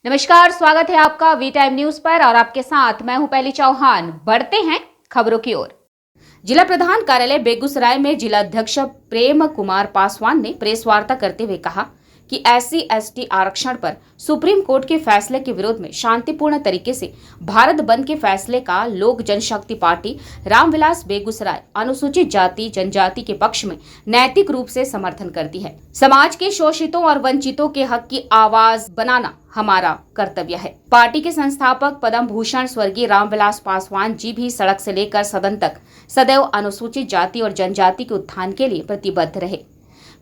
नमस्कार, स्वागत है आपका वी टाइम न्यूज पर और आपके साथ मैं हूं पहली चौहान। बढ़ते हैं खबरों की ओर। जिला प्रधान कार्यालय बेगूसराय में जिला अध्यक्ष प्रेम कुमार पासवान ने प्रेस वार्ता करते हुए कहा कि SC/ST आरक्षण पर सुप्रीम कोर्ट के फैसले के विरोध में शांतिपूर्ण तरीके से भारत बंद के फैसले का लोक जनशक्ति पार्टी रामविलास बेगूसराय अनुसूचित जाति जनजाति के पक्ष में नैतिक रूप से समर्थन करती है। समाज के शोषितों और वंचितों के हक की आवाज बनाना हमारा कर्तव्य है। पार्टी के संस्थापक पद्म भूषण स्वर्गीय रामविलास पासवान जी भी सड़क से लेकर सदन तक सदैव अनुसूचित जाति और जनजाति के उत्थान के लिए प्रतिबद्ध रहे।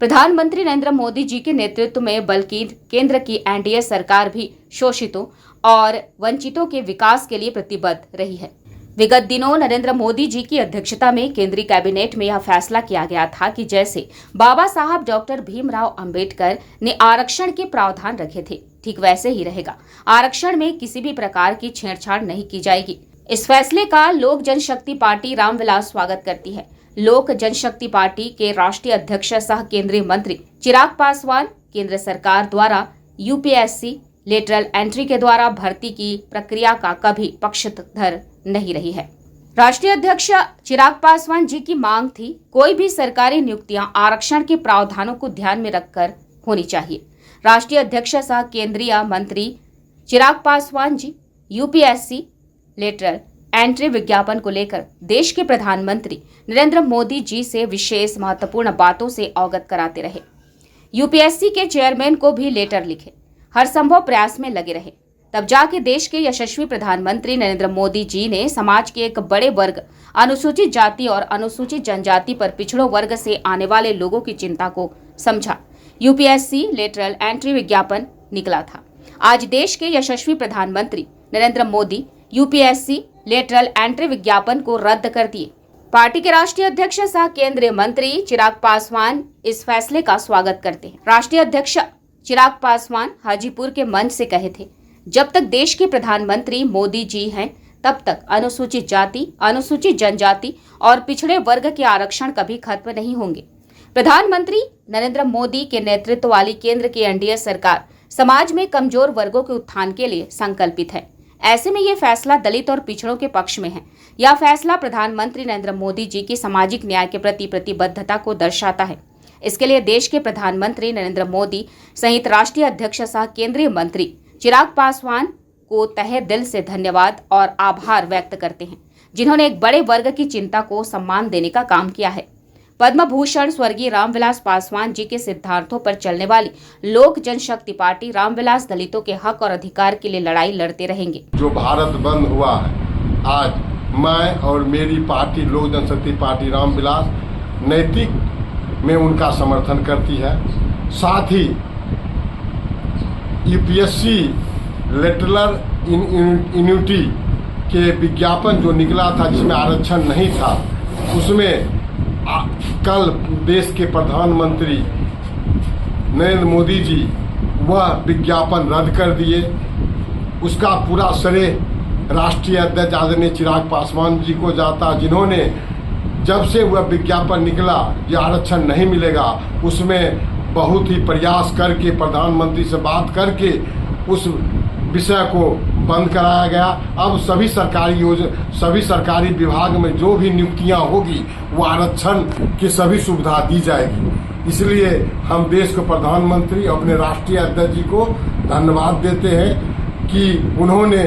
प्रधानमंत्री नरेंद्र मोदी जी के नेतृत्व में बल्कि केंद्र की NDA सरकार भी शोषितों और वंचितों के विकास के लिए प्रतिबद्ध रही है। विगत दिनों नरेंद्र मोदी जी की अध्यक्षता में केंद्रीय कैबिनेट में यह फैसला किया गया था कि जैसे बाबा साहब डॉक्टर भीमराव अंबेडकर ने आरक्षण के प्रावधान रखे थे, ठीक वैसे ही रहेगा। आरक्षण में किसी भी प्रकार की छेड़छाड़ नहीं की जाएगी। इस फैसले का लोक जनशक्ति पार्टी रामविलास स्वागत करती है। लोक जनशक्ति पार्टी के राष्ट्रीय अध्यक्ष सह केंद्रीय मंत्री चिराग पासवान केंद्र सरकार द्वारा UPSC लेटरल एंट्री के द्वारा भर्ती की प्रक्रिया का कभी पक्षधर नहीं रही है। राष्ट्रीय अध्यक्ष चिराग पासवान जी की मांग थी कोई भी सरकारी नियुक्तियां आरक्षण के प्रावधानों को ध्यान में रखकर होनी चाहिए। राष्ट्रीय अध्यक्ष सह केंद्रीय मंत्री Chirag Paswan ji UPSC lateral entry विज्ञापन को लेकर देश के प्रधानमंत्री नरेंद्र मोदी जी से विशेष महत्वपूर्ण बातों से अवगत कराते रहे। UPSC के चेयरमैन को भी लेटर लिखे, हर संभव प्रयास में लगे रहे। तब जाके देश के यशस्वी प्रधानमंत्री नरेंद्र मोदी जी ने समाज के एक बड़े वर्ग अनुसूचित जाति और अनुसूचित जनजाति पर पिछड़ों वर्ग से आने वाले लोगों की चिंता को समझा। UPSC लेटरल एंट्री विज्ञापन निकला था। आज देश के यशस्वी प्रधानमंत्री Narendra Modi UPSC lateral entry विज्ञापन को रद्द कर दिए। पार्टी के राष्ट्रीय अध्यक्ष सह केंद्रीय मंत्री चिराग पासवान इस फैसले का स्वागत करते हैं। राष्ट्रीय अध्यक्ष चिराग पासवान हाजीपुर के मंच से कहे थे, जब तक देश के प्रधानमंत्री मोदी जी हैं तब तक अनुसूचित जाति, अनुसूचित जनजाति और पिछड़े वर्ग के आरक्षण कभी खत्म नहीं होंगे। प्रधानमंत्री नरेंद्र मोदी के नेतृत्व वाली केंद्र की NDA सरकार समाज में कमजोर वर्गों के उत्थान के लिए संकल्पित है। ऐसे में ये फैसला दलित और पिछड़ों के पक्ष में है। यह फैसला प्रधानमंत्री नरेंद्र मोदी जी की सामाजिक न्याय के प्रति प्रतिबद्धता को दर्शाता है। इसके लिए देश के प्रधानमंत्री नरेंद्र मोदी सहित राष्ट्रीय अध्यक्ष सह केंद्रीय मंत्री चिराग पासवान को तहे दिल से धन्यवाद और आभार व्यक्त करते हैं, जिन्होंने एक बड़े वर्ग की चिंता को सम्मान देने का काम किया है। पद्म भूषण स्वर्गीय रामविलास पासवान जी के सिद्धांतों पर चलने वाली लोक जनशक्ति पार्टी रामविलास दलितों के हक और अधिकार के लिए लड़ाई लड़ते रहेंगे। जो भारत बंद हुआ है, आज मैं और मेरी पार्टी लोक जनशक्ति पार्टी रामविलास नैतिक में उनका समर्थन करती है। साथ ही UPSC लेटरल एंट्री के विज्ञापन जो निकला था जिसमें आरक्षण नहीं था, उसमें कल देश के प्रधानमंत्री नरेंद्र मोदी जी वह विज्ञापन रद्द कर दिए। उसका पूरा श्रेय राष्ट्रीय अध्यक्ष आदरणीय चिराग पासवान जी को जाता, जिन्होंने जब से वह विज्ञापन निकला कि आरक्षण नहीं मिलेगा, उसमें बहुत ही प्रयास करके प्रधानमंत्री से बात करके उस विषय को बंद कराया गया। अब सभी सरकारी विभाग में जो भी नियुक्तियां होगी वो आरक्षण की सभी सुविधा दी जाएगी। इसलिए हम देश के प्रधानमंत्री अपने राष्ट्रीय अध्यक्ष जी को धन्यवाद देते हैं कि उन्होंने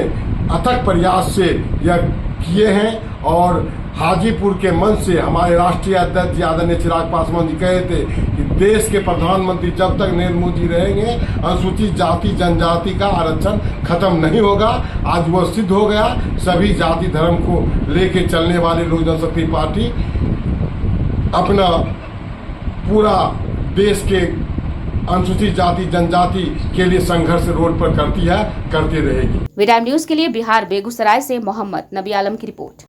अथक प्रयास से यह किए हैं। और हाजीपुर के मंच से हमारे राष्ट्रीय अध्यक्ष जी आदरणीय चिराग पासवान जी कहे थे कि देश के प्रधानमंत्री जब तक नरेंद्र मोदी रहेंगे अनुसूचित जाति जनजाति का आरक्षण खत्म नहीं होगा। आज वो सिद्ध हो गया। सभी जाति धर्म को लेके चलने वाले लोक जनशक्ति पार्टी अपना पूरा देश के अनुसूचित जाति जनजाति के लिए संघर्ष रोड पर करती है, करती रहेगी। वी टाइम न्यूज के लिए बिहार बेगूसराय से मोहम्मद नबी आलम की रिपोर्ट।